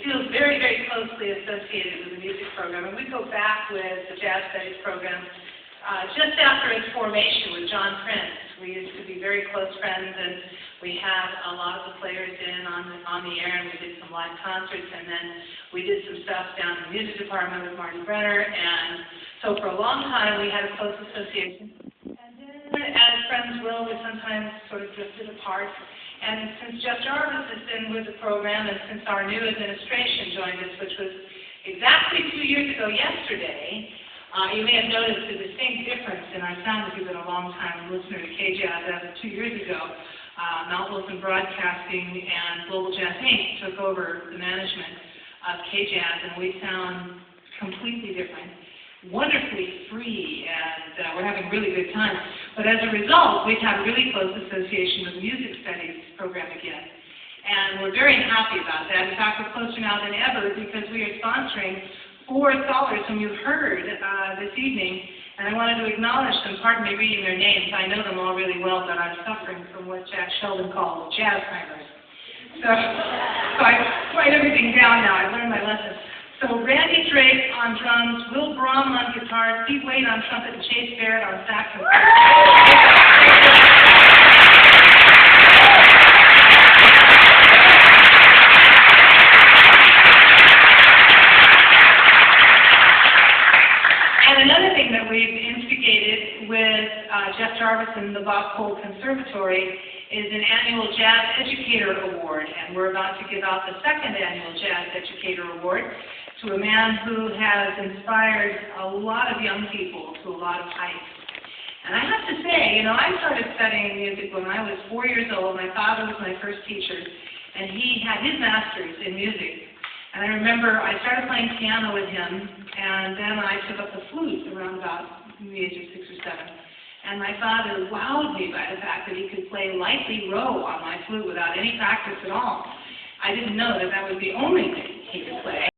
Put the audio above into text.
feels very, very closely associated with the music program. And we go back with the Jazz Studies program just after its formation with John Prince. We used to be very close friends, and we had a lot of the players in on the air, and we did some live concerts, and then we did some stuff down in the music department with Marty Brenner, and so for a long time we had a close association. And then, as friends will, we sometimes sort of drifted apart. And since Jeff Jarvis has been with the program, and since our new administration joined us, which was exactly 2 years ago yesterday, you may have noticed a distinct difference in our sound if you've been a long-time listener to KJazz. As of 2 years ago, Mount Wilson Broadcasting and Global Jazz Inc. took over the management of KJazz, and we sound completely different, wonderfully free, and we're having really good times. But as a result, we've had a really close association with the Music Studies program again. And we're very happy about that. In fact, we're closer now than ever because we are sponsoring 4 scholars whom you've heard this evening, and I wanted to acknowledge them. Pardon me reading their names. I know them all really well, but I'm suffering from what Jack Sheldon called jazzheimers. So I write everything down now. I've learned my lesson. So Randy Drake on drums, Will Brom on guitar, Steve Wade on trumpet, and Chase Barrett on sax and another thing that we've instigated with Jeff Jarvis and the Bob Cole Conservatory is an annual Jazz Educator Award, and we're about to give out the 2nd annual Jazz Educator Award to a man who has inspired a lot of young people to a lot of heights. And I have to say, you know, I started studying music when I was 4 years old. My father was my first teacher, and he had his master's in music. And I remember I started playing piano with him, and then I took up the flute around about the age of 6 or 7. And my father wowed me by the fact that he could play lightly row on my flute without any practice at all. I didn't know that that was the only thing he could play.